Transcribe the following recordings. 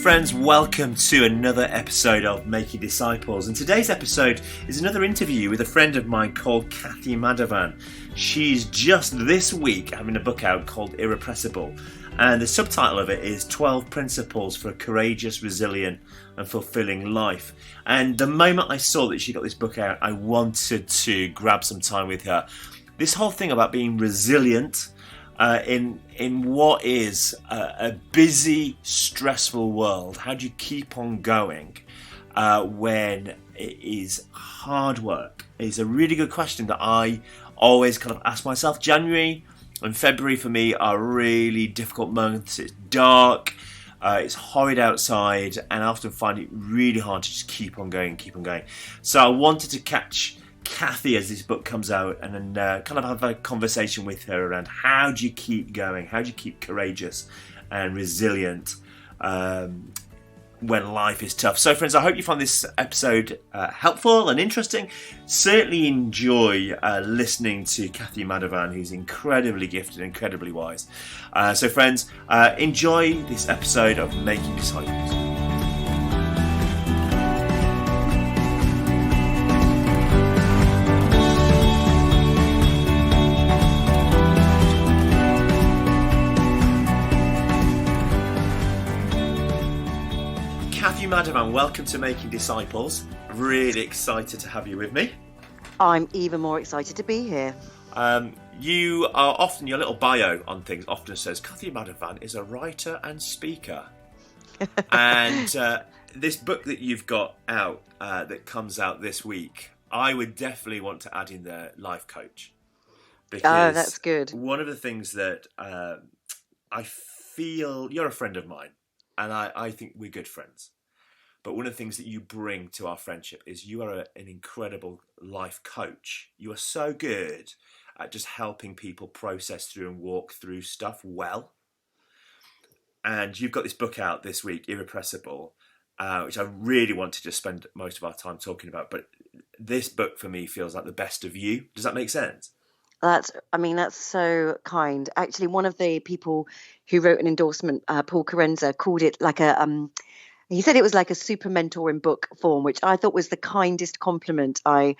Friends, welcome to another episode of Making Disciples. And today's episode is another interview with a friend of mine called Cathy Madavan. She's just this week having a book out called Irrepressible. And the subtitle of it is 12 Principles for a Courageous, Resilient and Fulfilling Life. And the moment I saw that she got this book out, I wanted to grab some time with her. This whole thing about being resilient in what is a busy, stressful world. How do you keep on going when it is hard work? Is a really good question that I always kind of ask myself. January and February for me are really difficult months. It's dark, it's horrid outside, and I often find it really hard to just keep on going. So I wanted to catch Cathy as this book comes out and then kind of have a conversation with her around how do you keep going, how do you keep courageous and resilient when life is tough. So friends, I hope you find this episode helpful and interesting. Certainly enjoy listening to Cathy Madavan, who's incredibly gifted, incredibly wise. So friends, enjoy this episode of Making Disciples. Cathy Madavan, welcome to Making Disciples. Really excited to have you with me. I'm even more excited to be here. You are often, your little bio on things often says, Cathy Madavan is a writer and speaker. And this book that you've got out, that comes out this week, I would definitely want to add in the life coach. Because that's good. One of the things that I feel, you're a friend of mine, and I think we're good friends. But one of the things that you bring to our friendship is you are an incredible life coach. You are so good at just helping people process through and walk through stuff well. And you've got this book out this week, Irrepressible, which I really want to just spend most of our time talking about. But this book for me feels like the best of you. Does that make sense? That's so kind. Actually, one of the people who wrote an endorsement, Paul Carenza, called it like he said it was like a super mentor in book form, which I thought was the kindest compliment I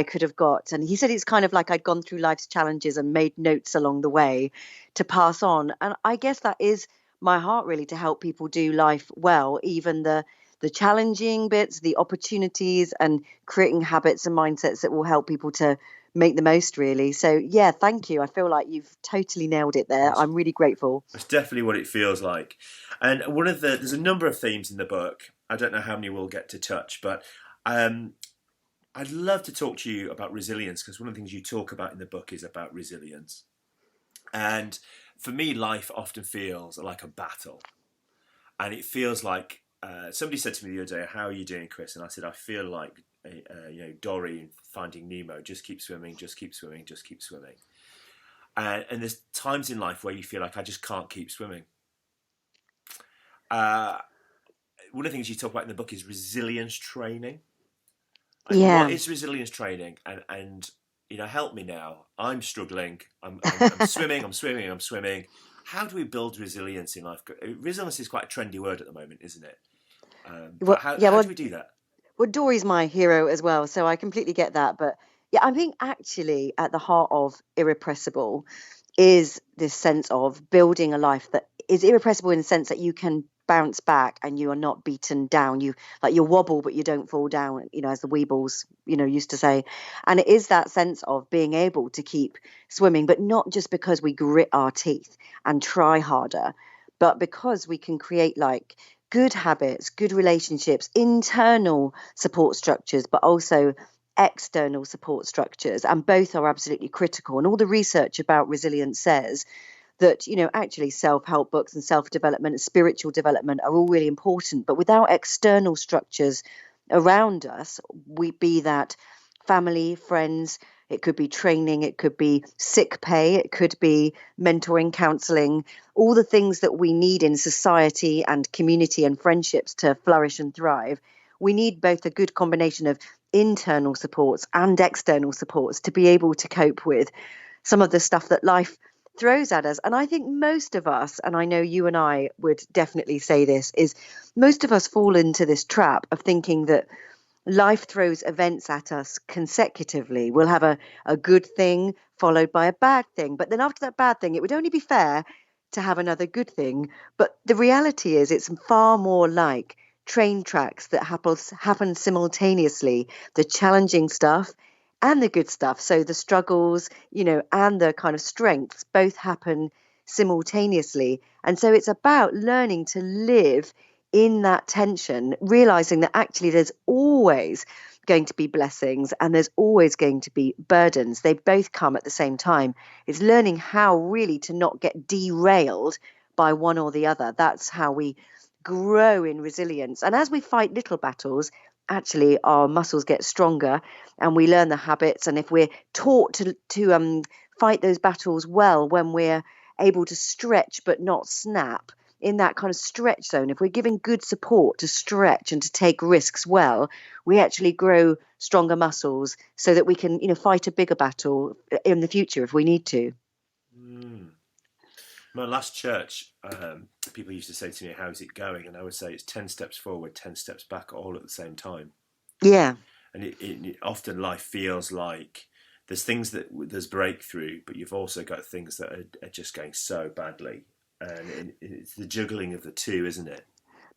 could have got. And he said it's kind of like I'd gone through life's challenges and made notes along the way to pass on. And I guess that is my heart, really, to help people do life well, even the challenging bits, the opportunities, and creating habits and mindsets that will help people to make the most, really. So yeah, thank you. I feel like you've totally nailed it there. I'm really grateful. It's definitely what it feels like. And there's a number of themes in the book. I don't know how many we'll get to touch, but I'd love to talk to you about resilience, because one of the things you talk about in the book is about resilience. And for me, life often feels like a battle. And it feels like, somebody said to me the other day, how are you doing, Chris? And I said, I feel like Dory in Finding Nemo, just keep swimming, just keep swimming, just keep swimming. And there's times in life where you feel like I just can't keep swimming. One of the things you talk about in the book is resilience training. And Yeah. What is resilience training? And help me now. I'm struggling. I'm swimming. I'm swimming. How do we build resilience in life? Resilience is quite a trendy word at the moment, isn't it? How do we do that? Well, Dory's my hero as well, so I completely get that. But yeah, I think actually at the heart of Irrepressible is this sense of building a life that is irrepressible in the sense that you can bounce back and you are not beaten down. You wobble, but you don't fall down, as the Weebles, used to say. And it is that sense of being able to keep swimming, but not just because we grit our teeth and try harder, but because we can create good habits, good relationships, internal support structures, but also external support structures. And both are absolutely critical. And all the research about resilience says that, actually self-help books and self-development and spiritual development are all really important. But without external structures around us, be that family, friends, it could be training, it could be sick pay, it could be mentoring, counselling, all the things that we need in society and community and friendships to flourish and thrive. We need both a good combination of internal supports and external supports to be able to cope with some of the stuff that life throws at us. And I think most of us, and I know you and I would definitely say this, is most of us fall into this trap of thinking that life throws events at us consecutively. We'll have a good thing followed by a bad thing. But then after that bad thing, it would only be fair to have another good thing. But the reality is, it's far more like train tracks that happen simultaneously, the challenging stuff and the good stuff. So the struggles, and the kind of strengths both happen simultaneously. And so it's about learning to live in that tension, realizing that actually there's always going to be blessings and there's always going to be burdens. They both come at the same time. It's learning how really to not get derailed by one or the other. That's how we grow in resilience. And as we fight little battles, actually our muscles get stronger and we learn the habits. And if we're taught to fight those battles well, when we're able to stretch but not snap, in that kind of stretch zone, if we're giving good support to stretch and to take risks well, we actually grow stronger muscles so that we can, fight a bigger battle in the future if we need to. My last church, people used to say to me, "How's it going?" And I would say it's 10 steps forward, 10 steps back, all at the same time. Yeah. And it often life feels like there's breakthrough, but you've also got things that are just going so badly. And it's the juggling of the two, isn't it?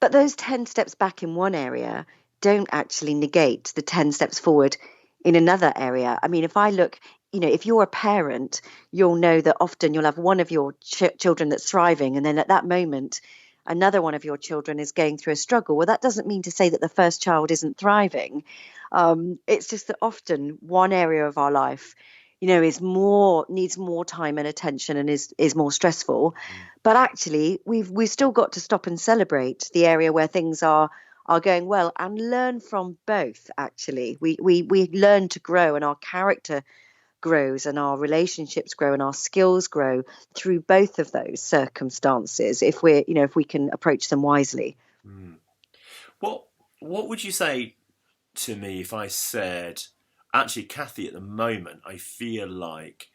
But those 10 steps back in one area don't actually negate the 10 steps forward in another area. I mean, if I look, if you're a parent, you'll know that often you'll have one of your children that's thriving, and then at that moment, another one of your children is going through a struggle. Well, that doesn't mean to say that the first child isn't thriving. It's just that often one area of our life needs more time and attention and is more stressful. But actually we've still got to stop and celebrate the area where things are going well and learn from both. Actually, we learn to grow, and our character grows and our relationships grow and our skills grow through both of those circumstances if we can approach them wisely. What would you say to me if I said, actually, Cathy, at the moment, I feel like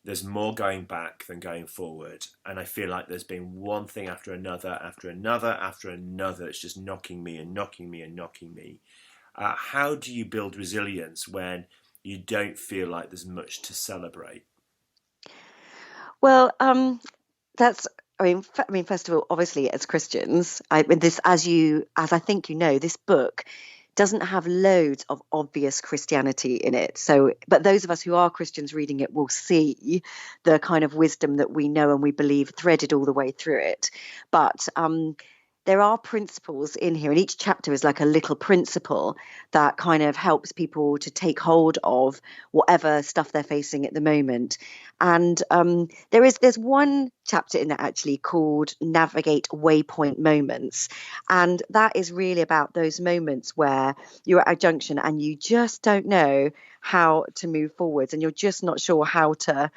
there's more going back than going forward. And I feel like there's been one thing after another, after another, after another. It's just knocking me and knocking me and knocking me. How do you build resilience when you don't feel like there's much to celebrate? Well, first of all, obviously, as Christians, as I think this book doesn't have loads of obvious Christianity in it. So, but those of us who are Christians reading it will see the kind of wisdom that we know and we believe threaded all the way through it. But there are principles in here, and each chapter is like a little principle that kind of helps people to take hold of whatever stuff they're facing at the moment. And there's one chapter in there actually called Navigate Waypoint Moments. And that is really about those moments where you're at a junction and you just don't know how to move forwards and you're just not sure how to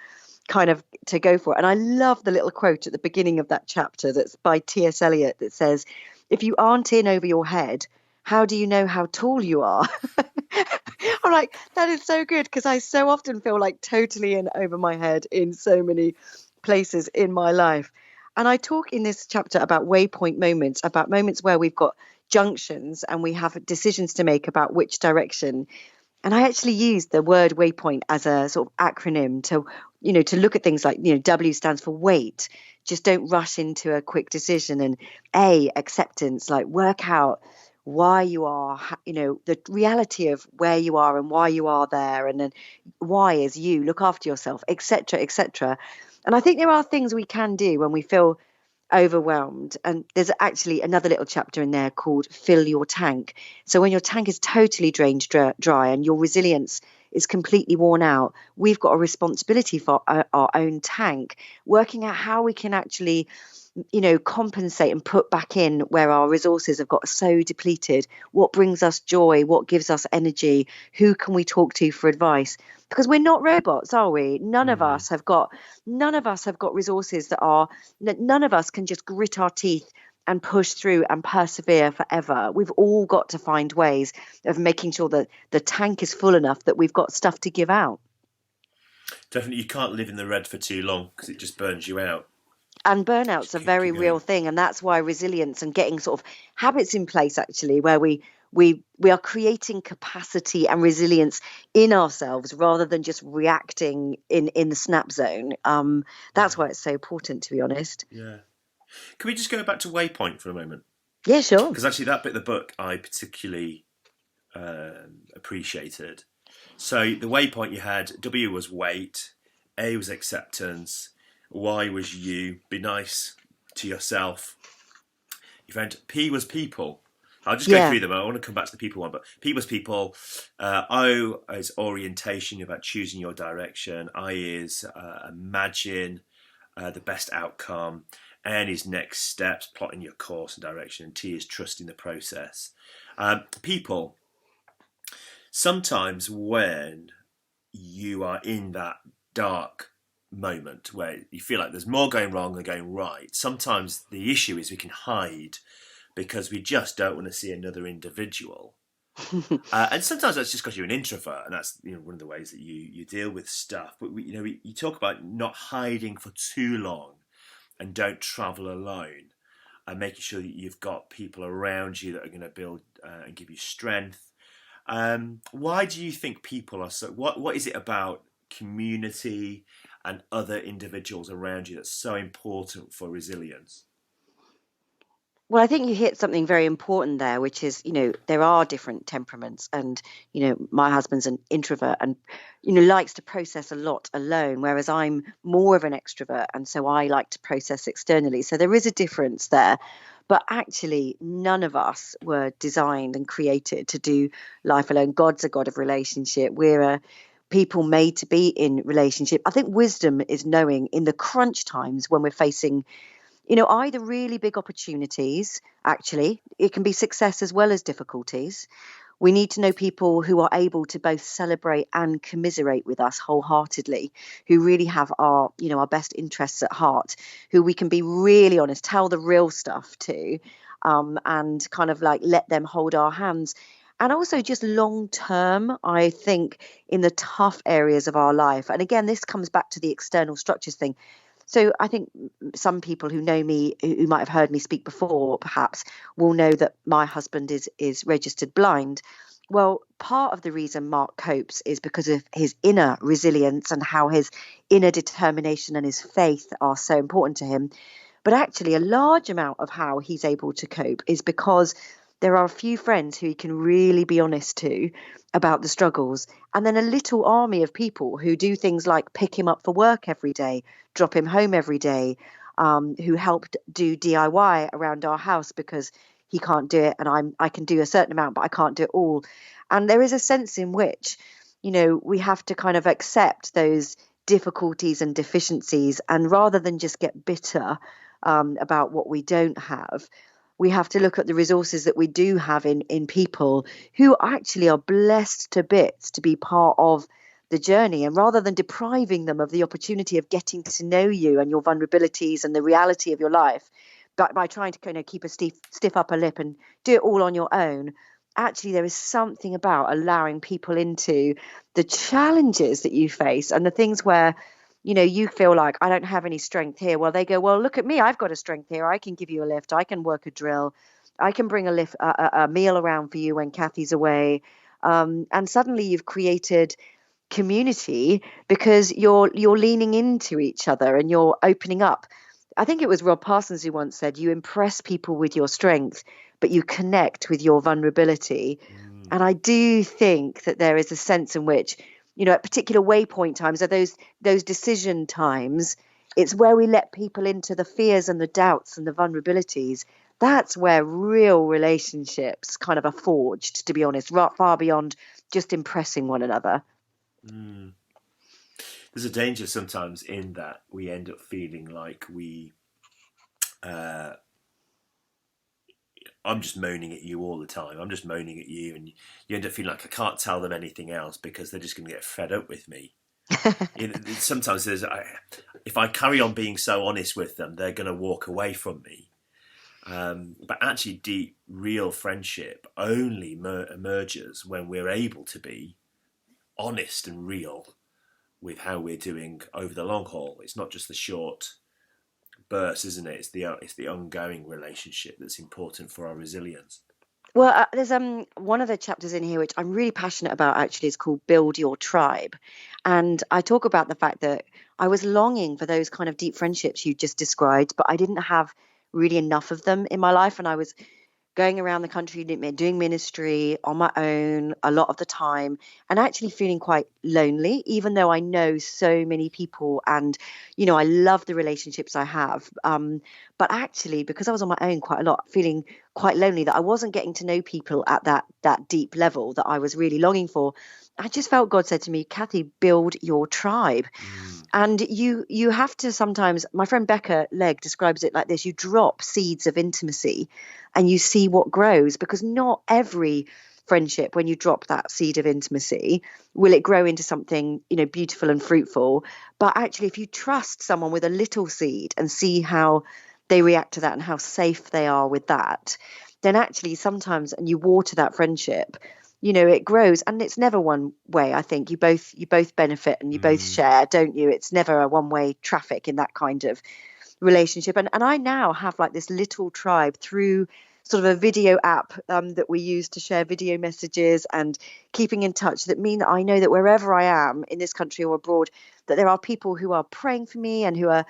go for it. And I love the little quote at the beginning of that chapter that's by T.S. Eliot that says, "If you aren't in over your head, how do you know how tall you are?" I'm like, that is so good, because I so often feel like totally in over my head in so many places in my life. And I talk in this chapter about waypoint moments, about moments where we've got junctions and we have decisions to make about which direction. And I actually use the word waypoint as a sort of acronym to look at things like, W stands for wait. Just don't rush into a quick decision. And A, acceptance, like work out why you are, the reality of where you are and why you are there. And then Y is you, look after yourself, etc., etc. And I think there are things we can do when we feel overwhelmed. And there's actually another little chapter in there called Fill Your Tank. So when your tank is totally drained dry and your resilience is completely worn out, we've got a responsibility for our own tank, working out how we can actually compensate and put back in where our resources have got so depleted. What brings us joy? What gives us energy? Who can we talk to for advice? Because we're not robots, are we? None of us have got resources none of us can just grit our teeth and push through and persevere forever. We've all got to find ways of making sure that the tank is full enough that we've got stuff to give out. Definitely, you can't live in the red for too long because it just burns you out. And burnout's a very Keep real going. thing, and that's why resilience and getting sort of habits in place actually where we are creating capacity and resilience in ourselves rather than just reacting in the snap zone. That's Yeah, why it's so important, to be honest. yeah. Can we just go back to Waypoint for a moment? Yeah, sure. Because actually, that bit of the book I particularly appreciated. So the waypoint you had, W was wait, A was acceptance, Y was you, be nice to yourself. You found P was people. I'll just go Yeah. through them. I want to come back to the people one, but P was people. O is orientation, about choosing your direction. I is imagine the best outcome. N is next steps, plotting your course and direction. And T is trusting the process. People. Sometimes when you are in that dark moment where you feel like there's more going wrong than going right, sometimes the issue is we can hide because we just don't want to see another individual. And sometimes that's just because you're an introvert, and that's one of the ways that you deal with stuff. But you talk about not hiding for too long, and don't travel alone, and making sure that you've got people around you that are going to build and give you strength. Why do you think people are so? What is it about community and other individuals around you that's so important for resilience? Well, I think you hit something very important there, which is, there are different temperaments. And, my husband's an introvert and, likes to process a lot alone, whereas I'm more of an extrovert. And so I like to process externally. So there is a difference there. But actually, none of us were designed and created to do life alone. God's a God of relationship. We're a people made to be in relationship. I think wisdom is knowing in the crunch times when we're facing either really big opportunities, actually, it can be success as well as difficulties. We need to know people who are able to both celebrate and commiserate with us wholeheartedly, who really have our best interests at heart, who we can be really honest, tell the real stuff to, and kind of like let them hold our hands. And also just long term, I think in the tough areas of our life. And again, this comes back to the external structures thing. So I think some people who know me, who might have heard me speak before, perhaps, will know that my husband is registered blind. Well, part of the reason Mark copes is because of his inner resilience and how his inner determination and his faith are so important to him. But actually, a large amount of how he's able to cope is because there are a few friends who he can really be honest to about the struggles, and then a little army of people who do things like pick him up for work every day, drop him home every day, who helped do DIY around our house because he can't do it, and I can do a certain amount, but I can't do it all. And there is a sense in which, we have to kind of accept those difficulties and deficiencies, and rather than just get bitter about what we don't have, we have to look at the resources that we do have in people who actually are blessed to bits to be part of the journey. And rather than depriving them of the opportunity of getting to know you and your vulnerabilities and the reality of your life, but by trying to kind of keep a stiff upper lip and do it all on your own, actually there is something about allowing people into the challenges that you face and the things where you feel like I don't have any strength here. Well, they go, well, look at me. I've got a strength here. I can give you a lift. I can work a drill. I can bring a meal around for you when Cathy's away. And suddenly you've created community because you're leaning into each other and you're opening up. I think it was Rob Parsons who once said, you impress people with your strength, but you connect with your vulnerability. Mm. And I do think that there is a sense in which, at particular waypoint times, are those decision times, it's where we let people into the fears and the doubts and the vulnerabilities. That's where real relationships kind of are forged, to be honest, far beyond just impressing one another. Mm. There's a danger sometimes in that we end up feeling like uh, I'm just moaning at you all the time. I'm just moaning at you, and you end up feeling like I can't tell them anything else because they're just going to get fed up with me. Sometimes if I carry on being so honest with them, they're going to walk away from me. But actually, deep, real friendship only emerges when we're able to be honest and real with how we're doing over the long haul. It's not just the short burst, isn't it? It's the ongoing relationship that's important for our resilience. Well, there's one of the chapters in here which I'm really passionate about actually is called Build Your Tribe. And I talk about the fact that I was longing for those kind of deep friendships you just described, but I didn't have really enough of them in my life. And I was going around the country doing ministry on my own a lot of the time and actually feeling quite lonely, even though I know so many people and, I love the relationships I have. But actually, because I was on my own quite a lot, feeling quite lonely, that I wasn't getting to know people at that deep level that I was really longing for. I just felt God said to me, Cathy, build your tribe. And you have to sometimes, my friend Becca Legg describes it like this: you drop seeds of intimacy and you see what grows, because not every friendship, when you drop that seed of intimacy, will it grow into something, beautiful and fruitful. But actually, if you trust someone with a little seed and see how they react to that and how safe they are with that, then actually sometimes, and you water that friendship, it grows. And it's never one way. I think you both benefit and you both share, don't you? It's never a one-way traffic in that kind of relationship. And I now have like this little tribe through sort of a video app that we use to share video messages and keeping in touch, that mean that I know that wherever I am in this country or abroad, that there are people who are praying for me and who are,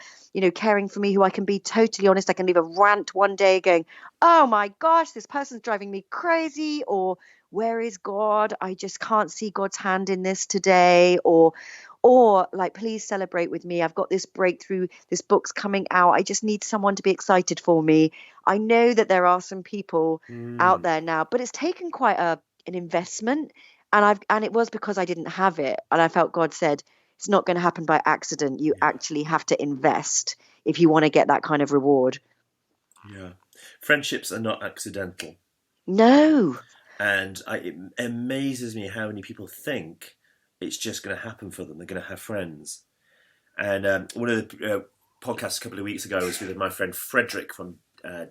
caring for me, who I can be totally honest. I can leave a rant one day going, oh my gosh, this person's driving me crazy, or where is God? I just can't see God's hand in this today, or like, please celebrate with me. I've got this breakthrough. This book's coming out. I just need someone to be excited for me. I know that there are some people out there now, but it's taken quite an investment. And it was because I didn't have it. And I felt God said, it's not going to happen by accident. You actually have to invest if you want to get that kind of reward. Yeah. Friendships are not accidental. No. And it amazes me how many people think it's just going to happen for them. They're going to have friends. And one of the podcasts a couple of weeks ago was with my friend Frederick from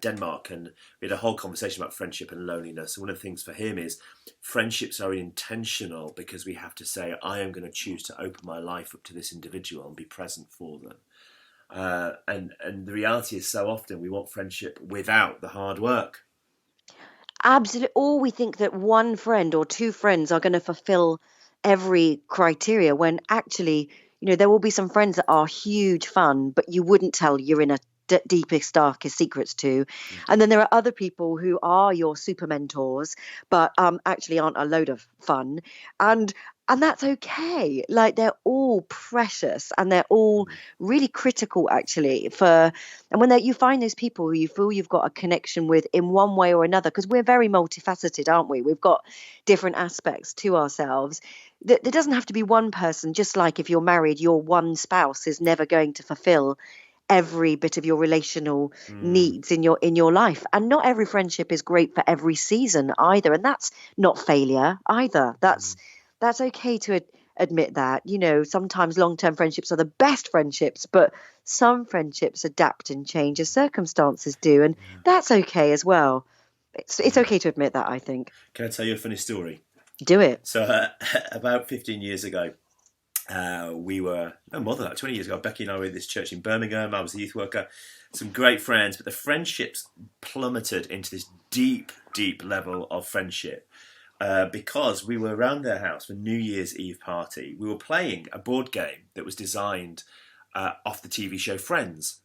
Denmark, and we had a whole conversation about friendship and loneliness. And one of the things for him is friendships are intentional, because we have to say, I am going to choose to open my life up to this individual and be present for them. And the reality is, so often we want friendship without the hard work. Absolutely. Or we think that one friend or two friends are going to fulfill every criteria, when actually, there will be some friends that are huge fun, but you wouldn't tell you're in a deepest, darkest secrets to. And then there are other people who are your super mentors, but actually aren't a load of fun. And that's okay. Like, they're all precious and they're all really critical, actually, and when you find those people who you feel you've got a connection with in one way or another, because we're very multifaceted, aren't we? We've got different aspects to ourselves. There doesn't have to be one person. Just like if you're married, your one spouse is never going to fulfill every bit of your relational needs in your life. And not every friendship is great for every season either. And that's not failure either. That's okay to admit that. Sometimes long-term friendships are the best friendships, but some friendships adapt and change as circumstances do, and that's okay as well. It's okay to admit that, I think. Can I tell you a funny story? Do it. So about 15 years ago, we were, no more than that, 20 years ago, Becky and I were in this church in Birmingham. I was a youth worker, some great friends, but the friendships plummeted into this deep, deep level of friendship. Because we were around their house for New Year's Eve party. We were playing a board game that was designed off the TV show Friends.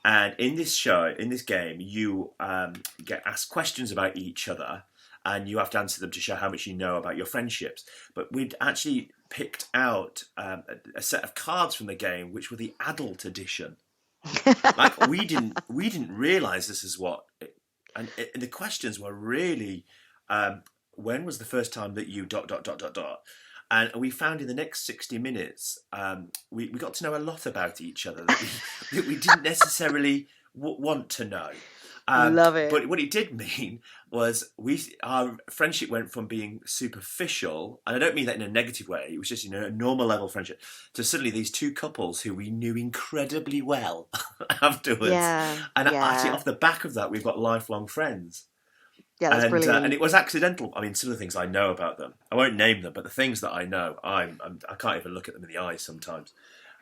And in this game, you get asked questions about each other, and you have to answer them to show how much you know about your friendships. But we'd actually picked out a set of cards from the game, which were the adult edition. Like, we didn't realise this is what, and the questions were really. When was the first time that you ... And we found in the next 60 minutes, we got to know a lot about each other that we didn't necessarily want to know. Love it. But what it did mean was our friendship went from being superficial, and I don't mean that in a negative way, it was just a normal level friendship, to suddenly these two couples who we knew incredibly well afterwards. Yeah, and yeah. actually, off the back of that, we've got lifelong friends. Yeah, that's And brilliant. it was accidental. I mean, some of the things I know about them, I won't name them, but the things that I know, I can't even look at them in the eyes sometimes,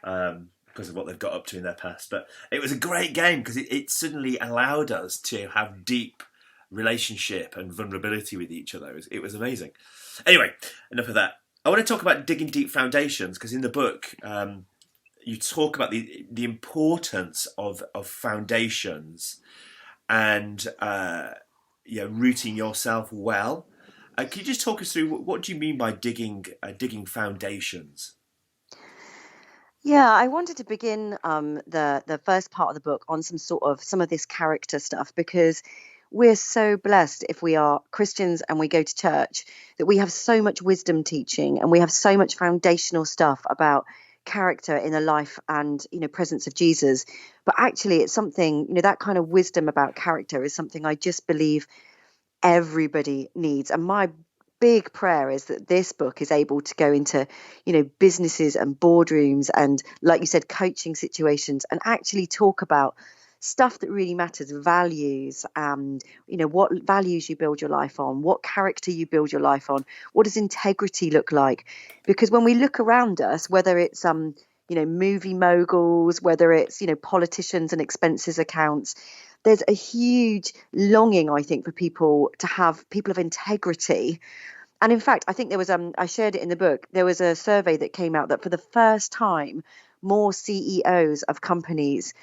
because of what they've got up to in their past. But it was a great game because it suddenly allowed us to have deep relationship and vulnerability with each other. It was amazing. Anyway, enough of that. I want to talk about digging deep foundations because in the book you talk about the importance of foundations and rooting yourself well. Can you just talk us through what do you mean by digging foundations? Yeah, I wanted to begin the first part of the book on some of this character stuff because we're so blessed if we are Christians and we go to church that we have so much wisdom teaching and we have so much foundational stuff about character in the life and presence of Jesus. But actually, it's something that kind of wisdom about character is something I just believe everybody needs. And my big prayer is that this book is able to go into, businesses and boardrooms and, like you said, coaching situations and actually talk about stuff that really matters, values, and what values you build your life on, what character you build your life on, what does integrity look like? Because when we look around us, whether it's movie moguls, whether it's politicians and expenses accounts, there's a huge longing, I think, for people to have people of integrity. And in fact, I think there was I shared it in the book. There was a survey that came out that for the first time, more CEOs of companies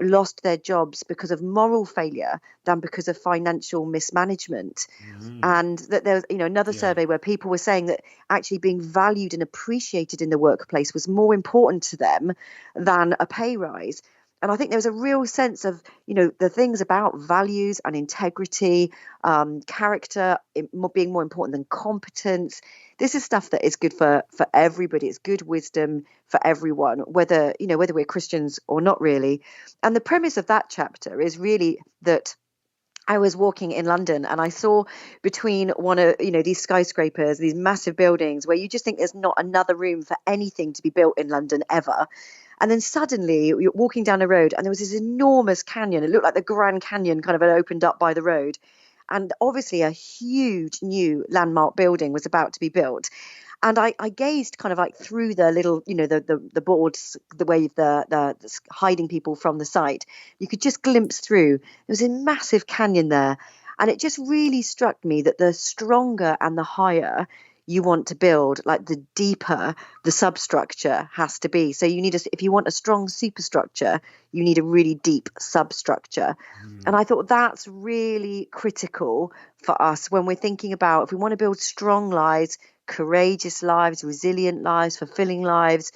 lost their jobs because of moral failure than because of financial mismanagement. Mm, And that there was, another yeah. survey where people were saying that actually being valued and appreciated in the workplace was more important to them than a pay rise. And I think there was a real sense of, the things about values and integrity, character being more important than competence. This is stuff that is good for everybody. It's good wisdom for everyone, whether we're Christians or not really. And the premise of that chapter is really that I was walking in London and I saw between one of these skyscrapers, these massive buildings where you just think there's not another room for anything to be built in London ever. And then suddenly you're walking down a road and there was this enormous canyon. It looked like the Grand Canyon kind of had opened up by the road. And obviously a huge new landmark building was about to be built. And I gazed kind of like through the little, the boards, the way the hiding people from the site. You could just glimpse through. There was a massive canyon there. And it just really struck me that the stronger and the higher you want to build, like the deeper the substructure has to be. So if you want a strong superstructure, you need a really deep substructure. And Mm, I thought that's really critical for us when we're thinking about if we want to build strong lives, courageous lives, resilient lives, fulfilling lives,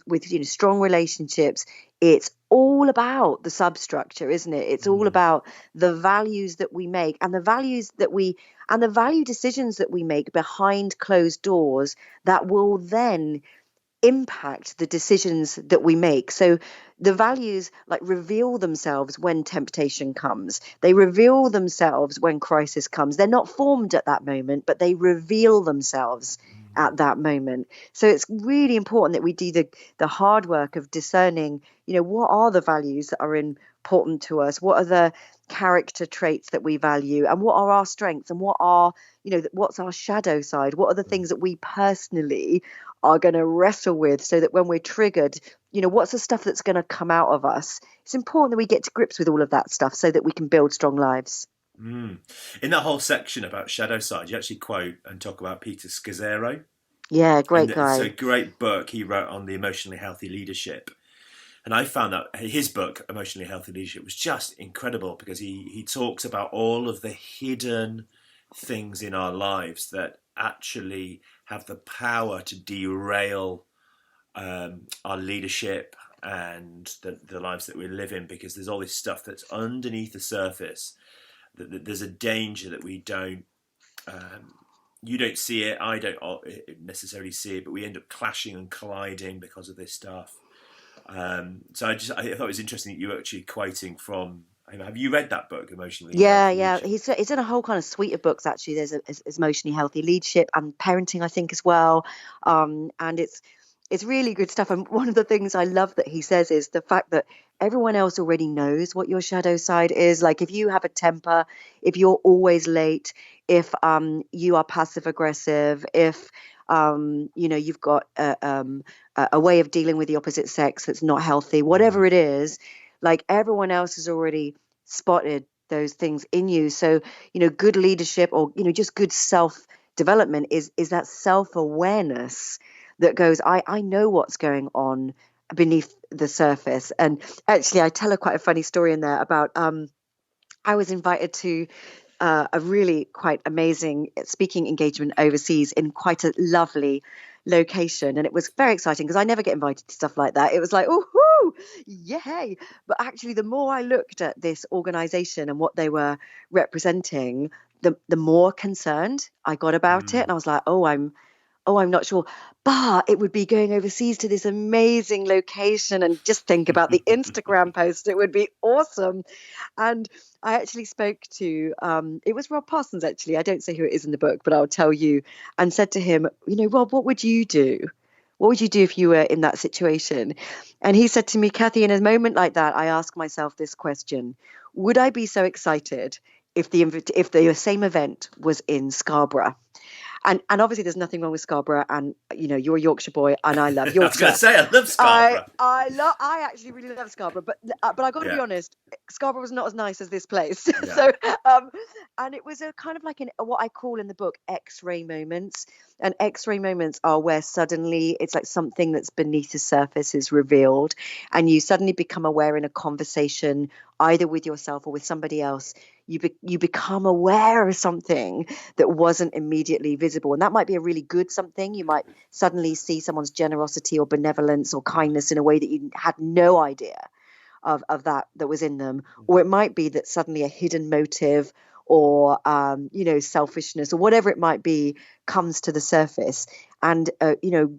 with strong relationships. It's all about the substructure, isn't it? It's all mm, about the values that we make and the value decisions that we make behind closed doors that will then impact the decisions that we make. So the values like reveal themselves when temptation comes. They reveal themselves when crisis comes. They're not formed at that moment, but they reveal themselves at that moment. So it's really important that we do the hard work of discerning, what are the values that are important to us? What are the character traits that we value and what are our strengths and what's our shadow side? What are the mm. things that we personally are going to wrestle with so that when we're triggered, what's the stuff that's going to come out of us? It's important that we get to grips with all of that stuff so that we can build strong lives. Mm. In that whole section about shadow side, you actually quote and talk about Peter Scazzero, Yeah, and great it's a guy. great book he wrote on the emotionally healthy leadership. And I found that his book, Emotionally Healthy Leadership, was just incredible because he talks about all of the hidden things in our lives that actually have the power to derail our leadership and the lives that we live in because there's all this stuff that's underneath the surface. That there's a danger that we don't. You don't see it. I don't necessarily see it, but we end up clashing and colliding because of this stuff. So I thought it was interesting that you were actually quoting from. Have you read that book, Emotionally Yeah, Healthy yeah. Leadership? He's in a whole kind of suite of books actually. There's emotionally healthy leadership and parenting, I think, as well. And it's really good stuff. And one of the things I love that he says is the fact that everyone else already knows what your shadow side is. Like if you have a temper, if you're always late, if you are passive aggressive, if you've got a way of dealing with the opposite sex that's not healthy, whatever it is, like everyone else has already spotted those things in you. So, good leadership or, just good self development is that self awareness that goes, I know what's going on beneath the surface. And actually, I tell quite a funny story in there about I was invited to a really quite amazing speaking engagement overseas in quite a lovely location. And it was very exciting because I never get invited to stuff like that. It was like, oh, yay. But actually, the more I looked at this organization and what they were representing, the more concerned I got about it. And I was like, I'm not sure. But it would be going overseas to this amazing location, and just think about the Instagram post. It would be awesome. And I actually spoke to, it was Rob Parsons, actually. I don't say who it is in the book, but I'll tell you, and said to him, Rob, what would you do? What would you do if you were in that situation? And he said to me, Cathy, in a moment like that, I ask myself this question: would I be so excited if the same event was in Scarborough? And obviously there's nothing wrong with Scarborough, and you're a Yorkshire boy and I love Yorkshire. I was going to say, I love Scarborough. I actually really love Scarborough, but I got to be honest, Scarborough was not as nice as this place. Yeah. So and it was a kind of like what I call in the book X-ray moments. And X-ray moments are where suddenly it's like something that's beneath the surface is revealed, and you suddenly become aware in a conversation either with yourself or with somebody else. You become aware of something that wasn't immediately visible, and that might be a really good something. You might suddenly see someone's generosity or benevolence or kindness in a way that you had no idea of that was in them. Or it might be that suddenly a hidden motive or selfishness or whatever it might be comes to the surface. And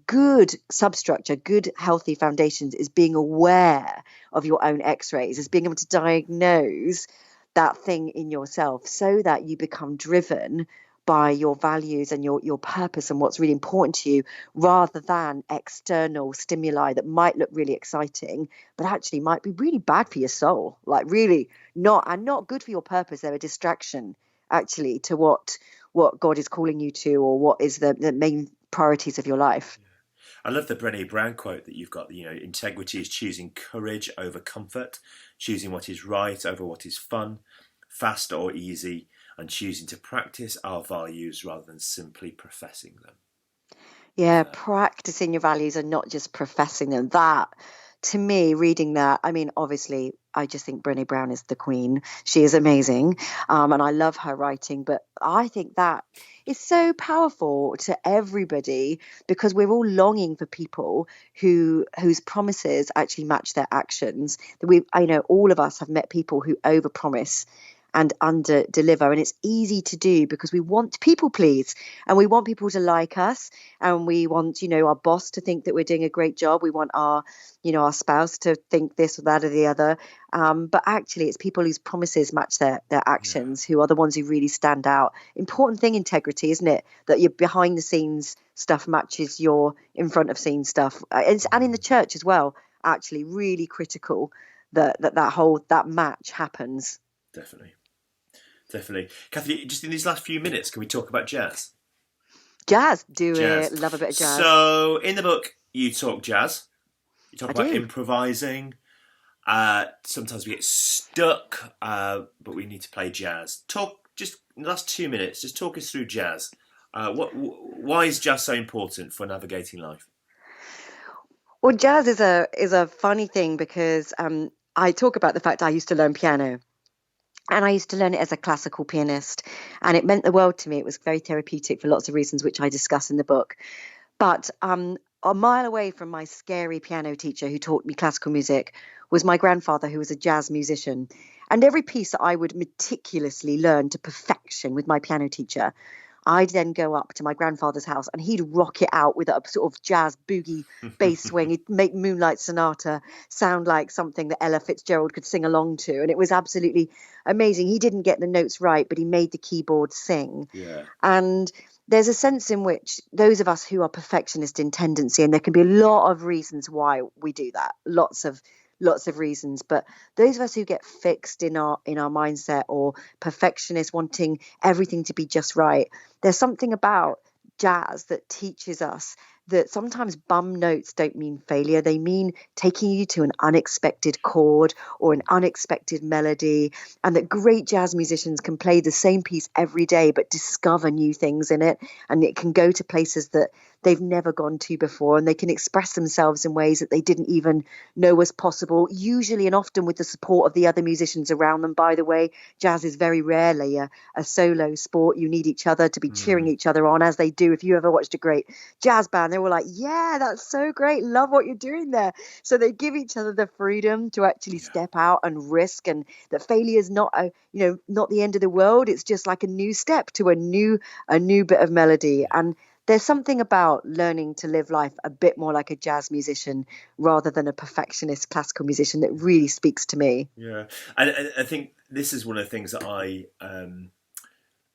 good substructure, good healthy foundations is being aware of your own X-rays, is being able to diagnose that thing in yourself, so that you become driven by your values and your purpose and what's really important to you, rather than external stimuli that might look really exciting but actually might be really bad for your soul, like really not good for your purpose. They're a distraction actually to what God is calling you to, or what is the main priorities of your life. I love the Brené Brown quote that you've got. Integrity is choosing courage over comfort, choosing what is right over what is fun, fast or easy, and choosing to practice our values rather than simply professing them. Yeah, practicing your values and not just professing them. That, to me, reading that, I mean, obviously, I just think Brené Brown is the queen. She is amazing, and I love her writing. But I think that is so powerful to everybody, because we're all longing for people whose promises actually match their actions. I know all of us have met people who overpromise and under deliver, and it's easy to do because we want to people please, and we want people to like us, and we want our boss to think that we're doing a great job. We want our spouse to think this or that or the other, but actually it's people whose promises match their actions who are the ones who really stand out. Important thing, integrity, isn't it, that your behind the scenes stuff matches your in front of scene stuff, and in the church as well, actually really critical that match happens. Definitely. Cathy, just in these last few minutes, can we talk about jazz? Jazz. It. Love a bit of jazz. So, in the book, you talk jazz. You talk about improvising. Sometimes we get stuck, but we need to play jazz. Talk, just in the last 2 minutes, just talk us through jazz. Why is jazz so important for navigating life? Well, jazz is a funny thing because I talk about the fact I used to learn piano. And I used to learn it as a classical pianist, and it meant the world to me. It was very therapeutic for lots of reasons, which I discuss in the book. But a mile away from my scary piano teacher who taught me classical music was my grandfather, who was a jazz musician. And every piece that I would meticulously learn to perfection with my piano teacher, I'd then go up to my grandfather's house and he'd rock it out with a sort of jazz boogie bass swing. He'd make Moonlight Sonata sound like something that Ella Fitzgerald could sing along to. And it was absolutely amazing. He didn't get the notes right, but he made the keyboard sing. Yeah. And there's a sense in which those of us who are perfectionist in tendency, and there can be a lot of reasons why we do that, lots of reasons, but those of us who get fixed in our mindset, or perfectionist wanting everything to be just right, there's something about jazz that teaches us that sometimes bum notes don't mean failure. They mean taking you to an unexpected chord or an unexpected melody, and that great jazz musicians can play the same piece every day but discover new things in it, and it can go to places that they've never gone to before, and they can express themselves in ways that they didn't even know was possible, usually and often with the support of the other musicians around them. By the way, jazz is very rarely a solo sport. You need each other to be cheering each other on, as they do. If you ever watched a great jazz band, they were like, yeah, that's so great, love what you're doing there. So they give each other the freedom to actually step out and risk, and that failure is not not the end of the world. It's just like a new step to a new bit of melody. And there's something about learning to live life a bit more like a jazz musician rather than a perfectionist classical musician that really speaks to me. Yeah, and I think this is one of the things that I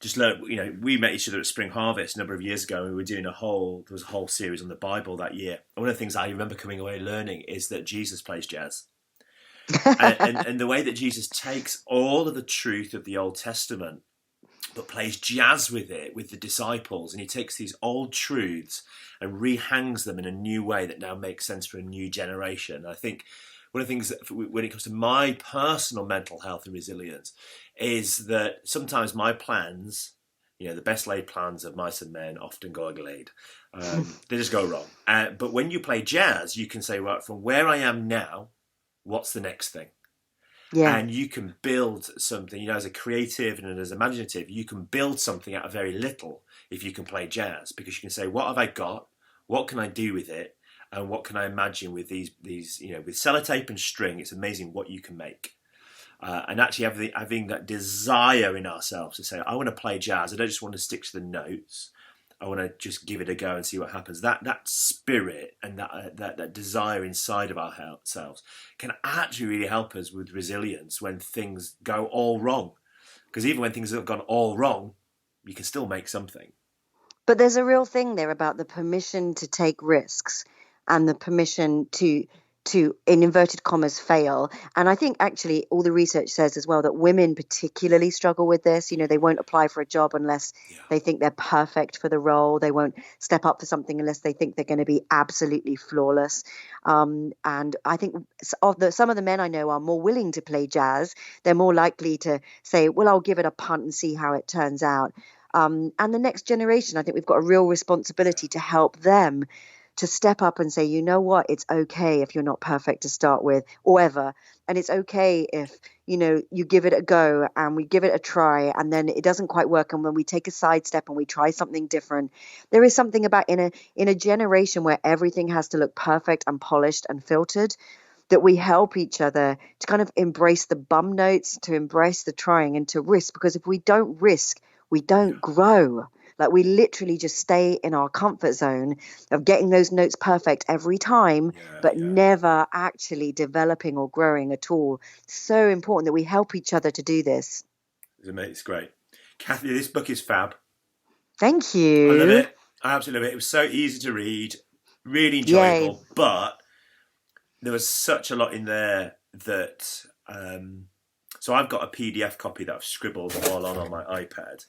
just learned. We met each other at Spring Harvest a number of years ago, and we were doing there was a whole series on the Bible that year. And one of the things I remember coming away learning is that Jesus plays jazz. and the way that Jesus takes all of the truth of the Old Testament but plays jazz with it, with the disciples, and he takes these old truths and rehangs them in a new way that now makes sense for a new generation. I think one of the things that, when it comes to my personal mental health and resilience, is that sometimes my plans, the best laid plans of mice and men often go ugly. They just go wrong. But when you play jazz, you can say, right, from where I am now, what's the next thing? Yeah. And you can build something, as a creative and as imaginative, you can build something out of very little if you can play jazz, because you can say, what have I got? What can I do with it? And what can I imagine with these with sellotape and string? It's amazing what you can make. And actually having that desire in ourselves to say, I want to play jazz. I don't just want to stick to the notes. I want to just give it a go and see what happens. That spirit and that desire inside of ourselves can actually really help us with resilience when things go all wrong. Because even when things have gone all wrong, you can still make something. But there's a real thing there about the permission to take risks and the permission to in inverted commas fail. And I think actually all the research says as well that women particularly struggle with this. They won't apply for a job unless they think they're perfect for the role. They won't step up for something unless they think they're going to be absolutely flawless. And I think some of the men I know are more willing to play jazz. They're more likely to say, well, I'll give it a punt and see how it turns out. And the next generation, I think we've got a real responsibility to help them to step up and say, you know what, it's okay if you're not perfect to start with or ever. And it's okay if, you give it a go and we give it a try and then it doesn't quite work. And when we take a sidestep and we try something different, there is something about in a generation where everything has to look perfect and polished and filtered, that we help each other to kind of embrace the bum notes, to embrace the trying and to risk. Because if we don't risk, we don't grow. Like we literally just stay in our comfort zone of getting those notes perfect every time, but never actually developing or growing at all. So important that we help each other to do this. It's great. Cathy, this book is fab. Thank you. I love it. I absolutely love it. It was so easy to read, really enjoyable, but there was such a lot in there that... so I've got a PDF copy that I've scribbled all on my iPad.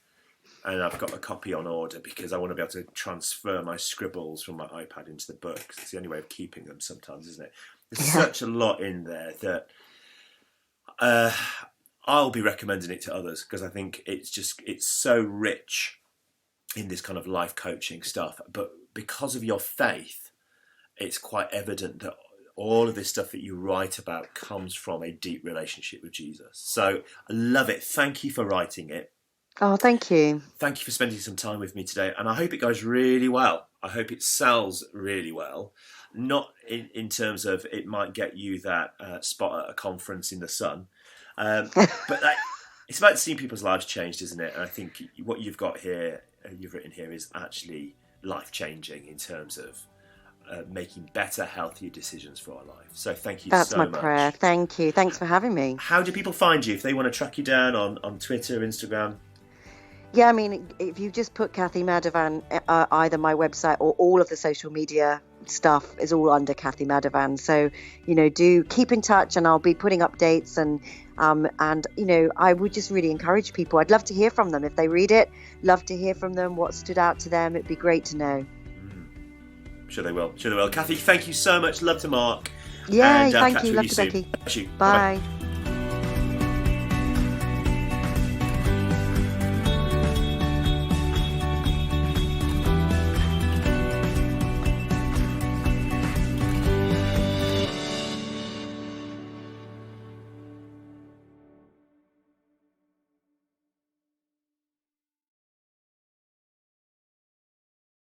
And I've got a copy on order because I want to be able to transfer my scribbles from my iPad into the book. It's the only way of keeping them sometimes, isn't it? There's such a lot in there that I'll be recommending it to others because I think it's so rich in this kind of life coaching stuff. But because of your faith, it's quite evident that all of this stuff that you write about comes from a deep relationship with Jesus. So I love it. Thank you for writing it. Oh, thank you. Thank you for spending some time with me today. And I hope it goes really well. I hope it sells really well. Not in terms of it might get you that spot at a conference in the sun. But it's about seeing people's lives changed, isn't it? And I think what you've got here you've written here is actually life-changing in terms of making better, healthier decisions for our life. So thank you That's so my much. prayer. Thank you. Thanks for having me. How do people find you if they want to track you down on Twitter, Instagram? Yeah, I mean, if you just put Cathy Madavan, either my website or all of the social media stuff is all under Cathy Madavan. So, do keep in touch, and I'll be putting updates, and I would just really encourage people. I'd love to hear from them if they read it. Love to hear from them what stood out to them. It'd be great to know. Sure they will. Cathy, thank you so much. Love to Mark. Yeah, and, thank catch you. with Love you to soon. Becky. Thank you. Bye. Bye-bye.